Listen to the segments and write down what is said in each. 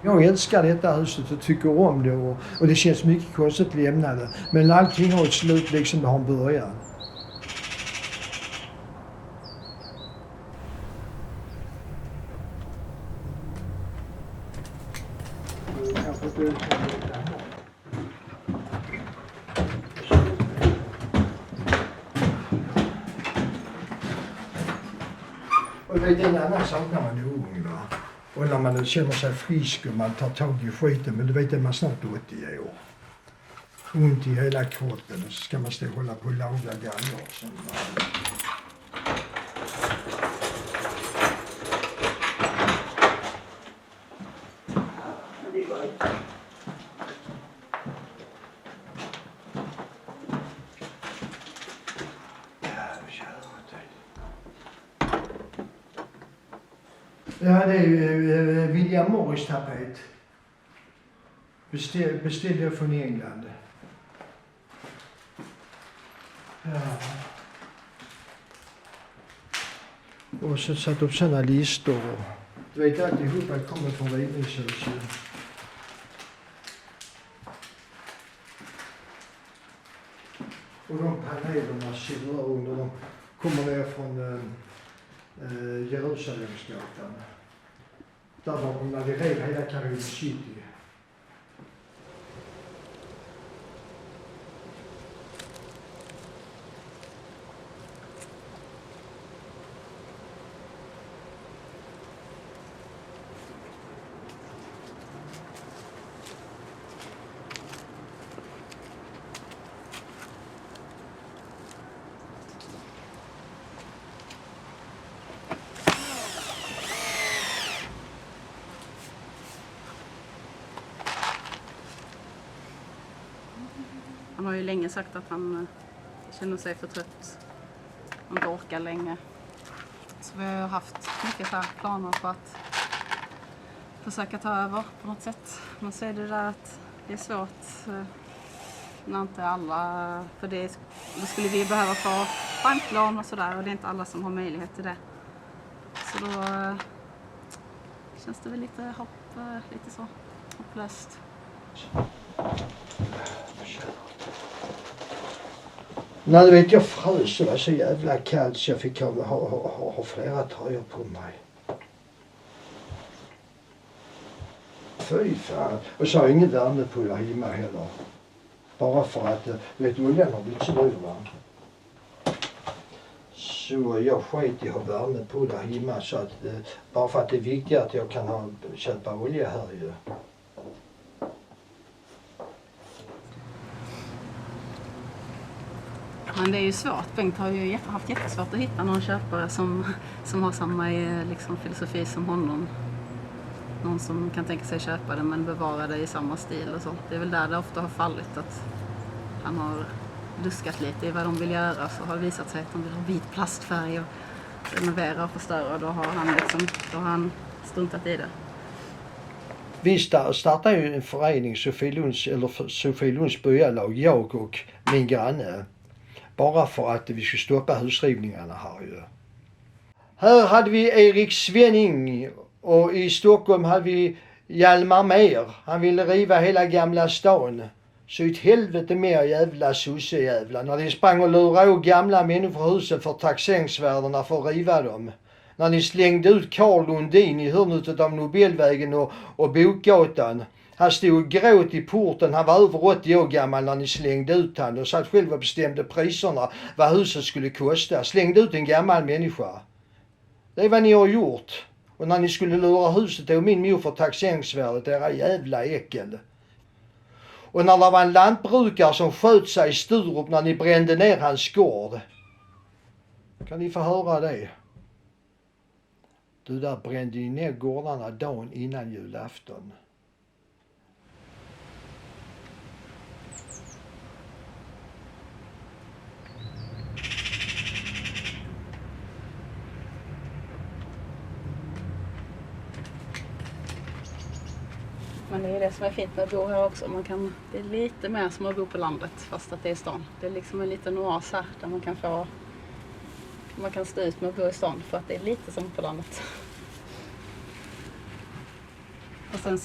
Jag älskar detta huset och tycker om det och det känns mycket konstigt att lämna det. Men allting har ett slut liksom det har en början. Och det är en annan sak när man är ung va. Och när man känner sig frisk och man tar tag i skiten. Men du vet att man är snart 80 år. Ont i hela kroppen och så ska man stå och hålla på och laga galler och sånt. Ja, det är William Morris tapet. Beställde jag från England. Ja. Och så satt upp sådana listor. Du vet alltihopa kommer från rivningshuset. Och de panelerna sitter under, de kommer ner från Jerusalemsgatan. Där bakom när vi rev hela Karol City. Han har ju länge sagt att han känner sig för trött. Han inte orkar länge. Så vi har haft mycket så här planer på att försöka ta över på något sätt. Man ser det där att det är svårt när inte alla... För då skulle vi behöva få banklån och sådär och det är inte alla som har möjlighet till det. Så då känns det väl lite så hopplöst. Nej, du vet jag frös och var så jävla kallt så jag fick ha flera tröjor på mig. Fy fan. Och så har jag ingen värmepulver hemma heller. Bara för att, vet du, oljan har blivit så dyr va. Så jag sket i att ha värmepulver hemma så att, bara för att det är viktigt att jag kan köpa olja här ju. Men det är ju svårt. Bengt har ju haft jättesvårt att hitta någon köpare som har samma liksom, filosofi som honom. Någon som kan tänka sig köpa det men bevara det i samma stil och så. Det är väl där det ofta har fallit att han har luskat lite i vad de vill göra. Så har det visat sig att de vill ha vit plastfärg och renovera och förstöra. Då har han struntat i det. Vi startade ju en förening, Sofielunds byalag, jag och min granne. Bara för att vi skulle stoppa husrivningarna här ju. Här hade vi Erik Svenning och i Stockholm hade vi Hjalmar Mer. Han ville riva hela Gamla stan. Så ett helvete mer jävla sossejävlar. När de sprang och lurade av gamla människor husen för taxeringsvärdena för att riva dem. När ni slängde ut Carl Lundin i hörnet av Nobelvägen och Bokgatan. Han stod och gråt i porten, han var över 80 år gammal när ni slängde ut han och satt själv och bestämde priserna, vad huset skulle kosta. Slängde ut en gammal människa. Det är vad ni har gjort. Och när ni skulle lura huset av min mor för taxeringsvärdet, era jävla äckel. Och när det var en lantbrukare som sköt sig i Sturup när ni brände ner hans gård. Kan ni få höra det? Du där brände ju ner gårdarna dagen innan julafton. Men det är det som är fint med att bo här också. Det är lite mer som att bo på landet fast att det är stan. Det är liksom en liten oas här där man kan stå ut med att bo i stan för att det är lite som på landet. Och sen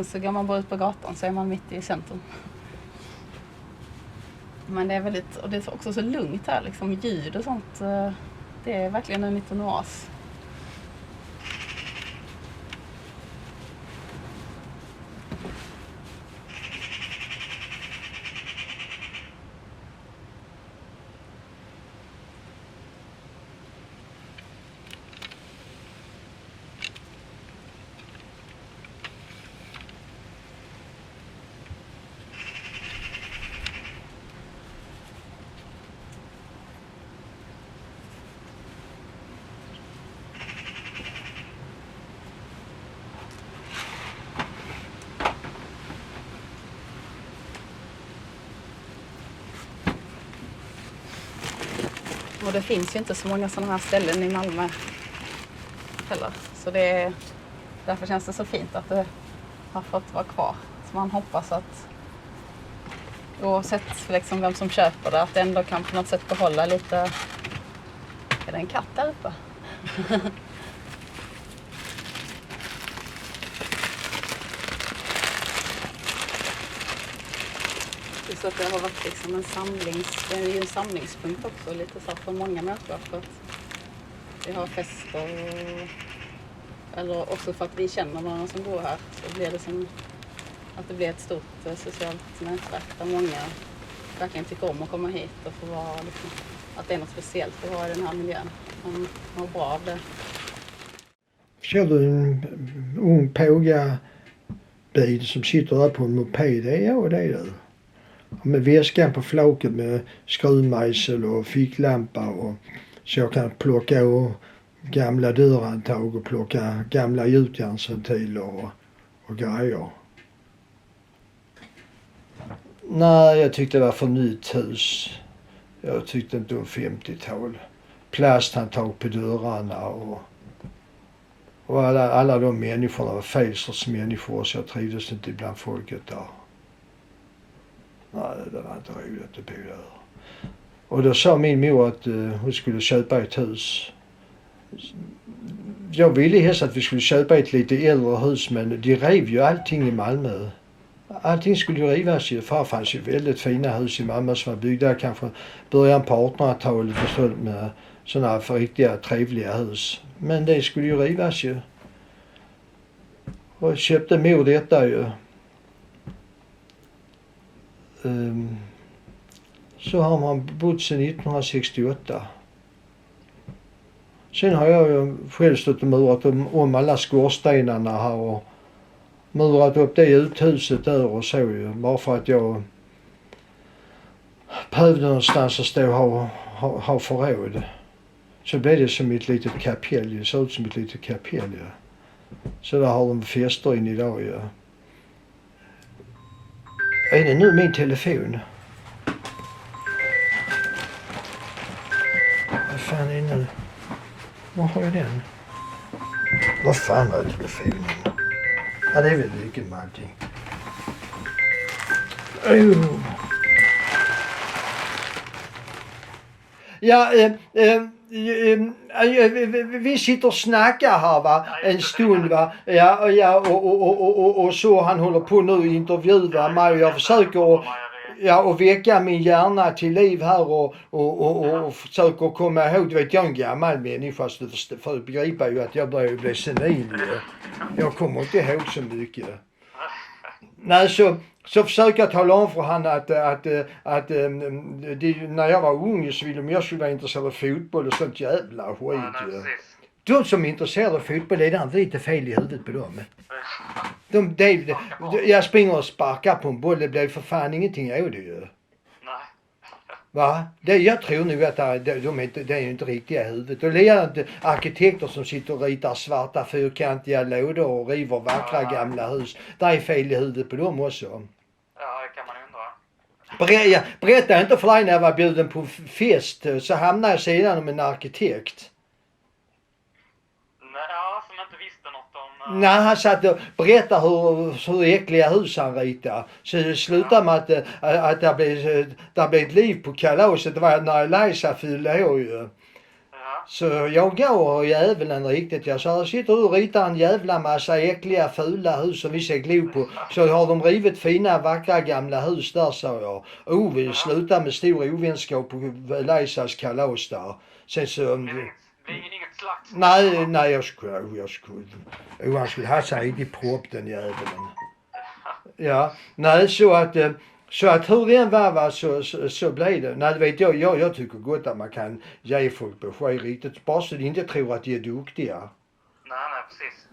så går man bara ut på gatan så är man mitt i centrum. Men det är väldigt, och det är också så lugnt här liksom, ljud och sånt. Det är verkligen en liten oas. Och det finns ju inte så många sådana här ställen i Malmö heller. Så därför känns det så fint att det har fått vara kvar. Så man hoppas att oavsett liksom vem som köper det, att det ändå kan på något sätt behålla lite... Är det en katt där uppe? Så att det har varit liksom det är ju en samlingspunkt också lite så för många människor, för att vi har fester eller också för att vi känner någon som bor här, så blir det som att det blir ett stort socialt nätverk där många verkligen tycker om att komma hit och få vara liksom, att det är något speciellt att vara i den här miljön. Man mår bra av det. Ser du en ung pågabil som sitter där på en moped? Ja, det är det. Med väskan på flaket med skruvmejsel och ficklampa, och så jag kan plocka gamla dörrhandtag och plocka gamla gjutjärnsventiler och grejer. Nej, jag tyckte det var för nytt hus. Jag tyckte inte om 50-tal. Plasthandtag på dörrarna och alla de människorna var fel sorts människor, så jag trivdes inte bland folket där. Nej, det var inte roligt att bo där. Och då sa min mor att hon skulle köpa ett hus. Jag ville helst att vi skulle köpa ett lite äldre hus, men de rev ju allting i Malmö. Allting skulle ju rivas ju. För det fanns ju väldigt fina hus i Malmö som var byggda kanske början på 1800-talet och så, med sådana för riktiga trevliga hus. Men det skulle ju rivas ju. Och köpte mor detta ju. Så har man bott sedan 1968. Sen har jag ju själv stått och murat om alla skorstenarna här och murat upp det uthuset där och så ju. Bara för att jag behövde någonstans att stå och ha förråd. Så blev det som ett litet kapell. Det såg ut som ett litet kapell. Ja. Så där har de fester in idag. Ja. Är det nu min telefon? Vad fan är det nu? Var har jag den? Vad fan är telefonen? Ja, det är väl mycket med allting. Ja, vi sitter och snackar här va, en stund va. Ja, och så han håller på nu att intervjua mig och jag försöker och väcka min hjärna till liv här och försöker komma ihåg. Du vet, jag är en gammal människa, så du får begripa ju att jag börjar bli senil. Jag kommer inte ihåg så mycket. Nej, så försöker jag tala om för han att när jag var ung så ville jag skulle vara intresserad av fotboll och sånt jävla skit. Ja. De som är intresserade av fotboll, är det lite fel i huvudet på dem. Jag springer och sparkar på en boll, det blir för fan ingenting av det ju. Va? Jag tror nog att det är inte riktiga i huvudet. Och det är arkitekter som sitter och ritar svarta fyrkantiga lådor och river vackra gamla hus. Det är fel i huvudet på dem också. Ja, det kan man undra. Jag berättade inte för dig när jag var bjuden på fest, så hamnade jag sedan om en arkitekt. Ja, som inte visste något om... Nej, han satt och berättade hur äckliga hus han ritar. Så det slutade med att det blev ett liv på kalaset. Det var när Eliza fyllde år ju. Ja. Så jag går djävulen riktigt. Jag sa, sitter du och ritar en jävla massa äckliga fula hus som vi ska glo på. Så har de rivit fina vackra gamla hus där, sa jag. Vi slutar med stor ovänskap på Leisas kalas där. Sen så... Det blir inget slagsmål. Nej, jag skulle... Han skulle ha sig riktigt propp, den jäveln. Ja, nej, så att hur det än var så blev det. Nej, vet jag tycker gott att man kan ge folk besked riktigt. Bara så de inte tror att de är duktiga. Nej, precis.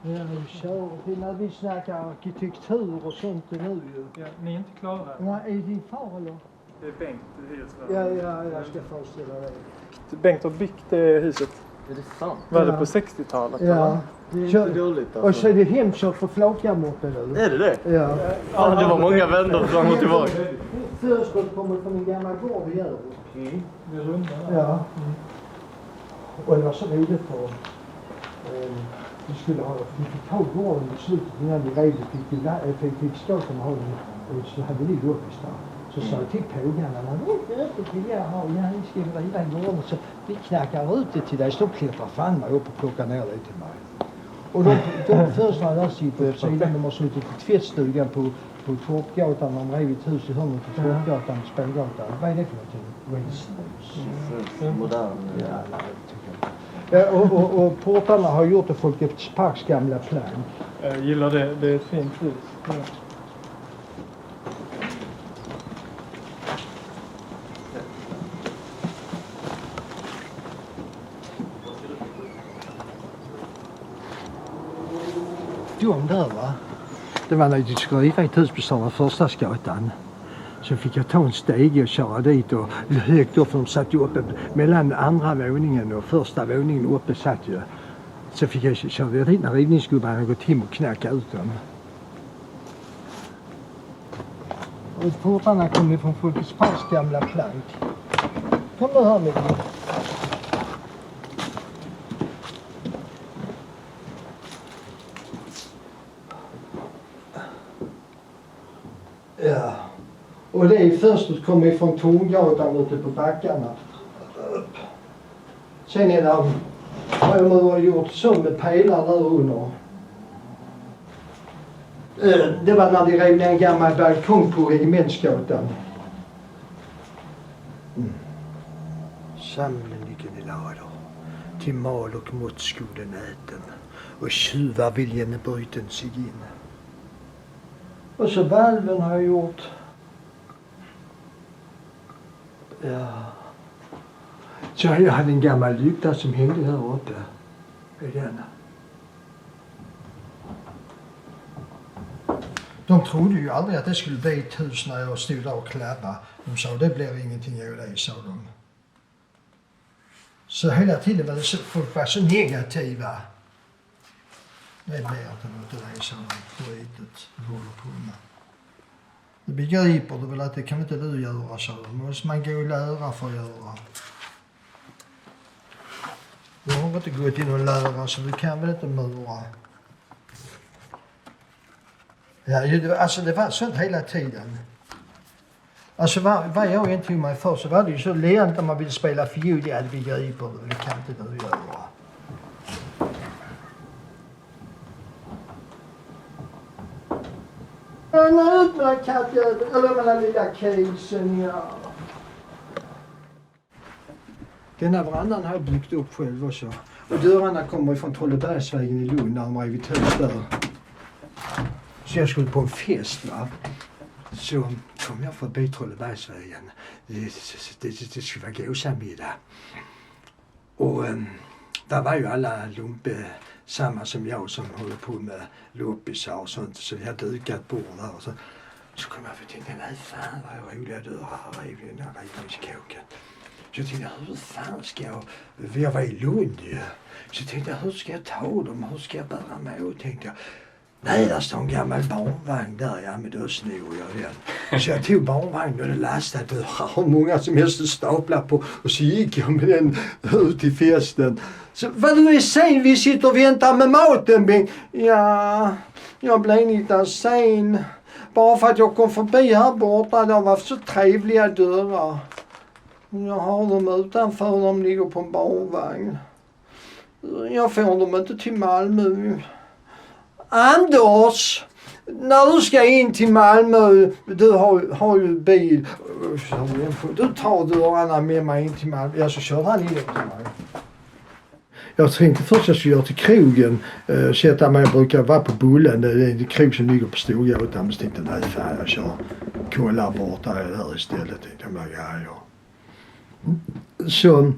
Ja, vi kör till när vi snackar arkitektur och sånt nu ju. Ja, ni är inte klara? Nej, är det din far eller? Det är Bengt, hyresvärden. Ja, jag ska föreställa det. Bengt har byggt det huset. Är det sant? Var det på 60-talet? Ja. Det är inte dåligt alltså. Och så är det hemkört för flakgammoppen nu. Är det det? Ja. Ja, det var många vändor fram och tillbaka. Förskott kommer från en gammal gård i Hjärup. Det runda där. Ja. Och det var så roligt för vi fick ta gården i slutet innan vi rev det. Fick staten ha den och så hade vi loppis där. Så sa jag till pågarna, när vi inte öppet vill jag ha, ni ska riva gården. Så vi knackar ut det till dig, så de klättrar fram mig upp och plockar ner det till mig. Och de första där sitter på sidan, de har suttit i tvättstugan på Torpgatan, de rev ett hus i hörnet på Torpgatan, Spågatan. Vad är det för någonting? Jesus. Modern. Ja, ja, och portarna har gjort det Folkets Parks gamla plan. Jag gillar det. Det är ett fint hus. Ja. De där va? Det var när jag skulle riva ett hus på Södra Förstadsgatan. Så fick jag ta en steg och köra dit och högt upp, för de satt ju uppe mellan andra våningen och första våningen uppe satt ju. Så fick jag köra dit när rivningsgubbarna hade gått hem och knacka ut dem. Och portarna kom ju från Folkets Parks gamla plank. Kom du här med mig. Ja. Och det är först kommer ifrån Torngatan ute på backarna. Sen är det, har jag gjort så med pelare där under. Det var när de rev ner en gammal balkong på Regementsgatan. Samlingen i lader, till mal och mått skulle näten, och tjuvar viljen bryten sig in. Och så valven har jag gjort. Ja. Så jag hade en gammal lykta som hängde här uppe. I den. De trodde ju aldrig att det skulle bli ett hus när jag stod där och klappade. De sa det blir ingenting av det, sa de. Så hela tiden var det så, folk var så negativa. Det blir inte något av det, sa de. Skitet håller på med. Det begriper du väl att det kan inte du göra, så det måste man gå och lära för att göra. Du har inte gått in och lära, så du kan väl inte mura. Ja, alltså det var sånt hela tiden. Alltså vad jag inte tog mig för, så var det ju så lent när man ville spela fiol. Ja, det begriper du, det kan inte du göra. Men ut med kattjäveln, eller med den lilla casen, ja. Denna verandan har jag byggt upp själv också. Och dörrarna kommer ifrån Trollebergsvägen i Lund när de rev ett hus där. Så jag skulle på en fest, va. Så kom jag förbi Trollebergsvägen. Det skulle vara gåsamiddag. Och där var ju alla lumpe samma som jag som håller på med loppisar och sånt. Så vi hade dukat bord där och så kom jag och tänkte, nej fan vad roliga dörrar här rev i den här rivningskåken. Så jag tänkte, hur fan ska jag var i Lund ju. Så jag tänkte, hur ska jag ta dem? Hur ska jag bära mig åt? Tänkte jag, nej där står en gammal barnvagn där, ja men då snor jag den. Så jag tog barnvagnen och det lastade dörrar och många som helst staplar på. Och så gick jag med den ut i festen. Så vad du är sen, vi sitter och väntar med maten, Bengt. Ja, jag blev lite sen. Bara för att jag kom förbi här borta, det var så trevliga dörrar. Jag har dem utanför, de ligger på en barnvagn. Jag får dem inte till Malmö. Anders! När du ska in till Malmö, du har ju bil. Du tar dörrarna med mig in till Malmö. Ja, så kör han in till mig. Jag tänkte först jag skulle göra till krogen. Sätta mig, jag brukar vara på Bullen. Det är en krog som ligger på Storgatan. Men så tänkte jag, nej fan, jag kör. Kollar borta där istället. Tänkte jag, ja. Så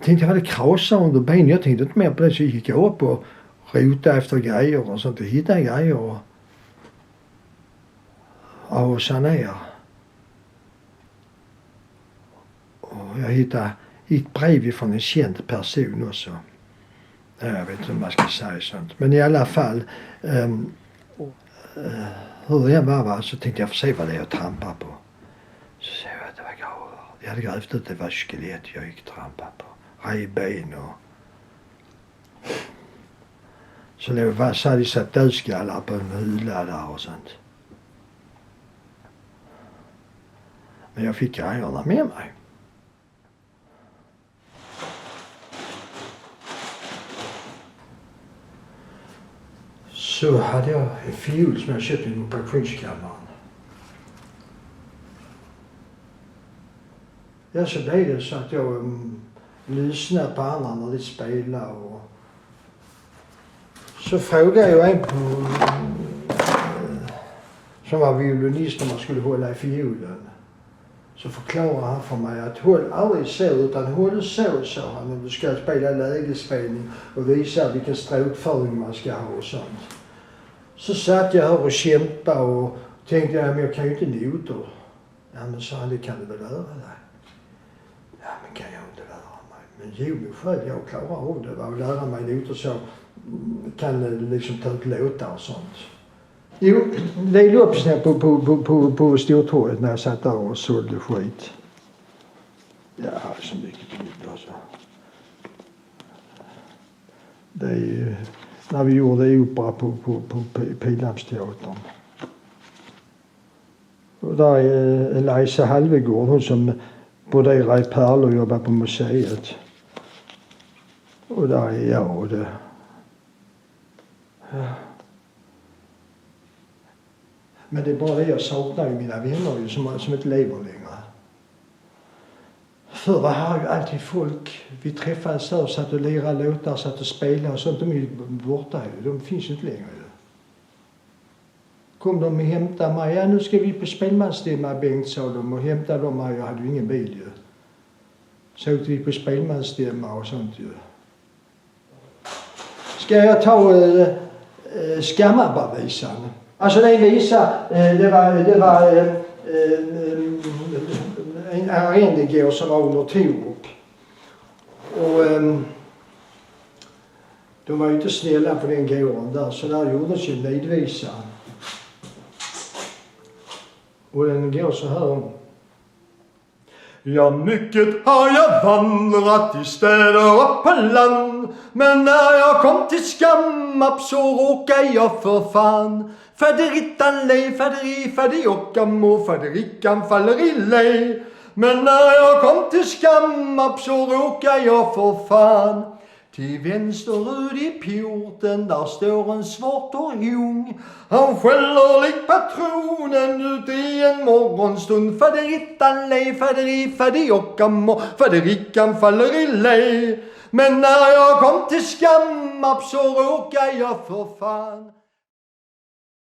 tänkte jag hade krasat under benen. Jag tänkte inte mer på det, så gick jag upp och rota efter grejer och sånt. Och hittade grejer och sanera. Och jag hittade ett brev från en känd person också. Jag vet inte om man ska säga sånt. Men i alla fall, hur jag var så tänkte jag få se vad det är jag trampar på. Så såg jag att det var gravar. Jag hade grävt ut, det var skelett jag gick trampa på. Revben och... Så hade jag satt dödskallar på en hylla där och sånt. Men jag fick grejerna med mig. Så hade jag en fiol som jag köpte i pensionskammaren. Ja, så blev det så att jag lyssnade på andra när de spelade. Och så frågade jag en som var violinist om man skulle hålla i fiolen. Så förklarade han för mig att håll aldrig så, utan håll så, sa han, om du ska spela lägesspelning och visa vilken stråkföring man ska ha och sånt. Så satt jag här och kämpade och tänkte, ja, men jag kan ju inte noter. Ja, men sa han, det kan du väl lära dig? Ja, men kan jag inte lära mig? Men jo, men själv jag klarar av det. Och lära mig noter så kan liksom ta ut låtar och sånt. Jo, det är loppsnä på Stortorget när jag satt där och sålde skit. Ja, så mycket bilder alltså. Det är ju när vi gjorde opera på Pildammsteatern. Och där är Eliza Halvegård, hon som broderar i pärlor och jobbar på museet. Och där är jag och det. Ja. Men det är bara det jag saknar ju mina vänner ju som inte lever längre. Förr var här ju alltid folk. Vi träffades där och satt och lirade låtar, satt och spelade och sånt. De är ju borta ju. De finns ju inte längre ju. Kom de och hämtade mig. Ja, nu ska vi på spelmansstämma, Bengt, sa de. Och hämtade de mig. Jag hade ju ingen bil ju. Så åkte vi på spelmansstämma och sånt ju. Ska jag ta Skammarbergvisan? Alltså det är en visa, det var en arrendegård som var under Torup. Och de var ju inte snälla på den gården där, så där gjordes ju en nidvisa. Och den går så här. Ja, mycket har jag vandrat i städer och på land, men när jag kom till Skammarp så råkade jag för fan. Faderittan lej, faderi, fadiockamo, faderikan faller i lej. Men när jag kom till Skammarp så råkade jag för fan. Till vänster ut i porten där står en svart och hung. Han skäller lik patronen ut i en morgonstund. Faderittan lej, faderi, fadiockamo, faderikan faller i lej. Men när jag kom till Skammarp så råkade jag för fan.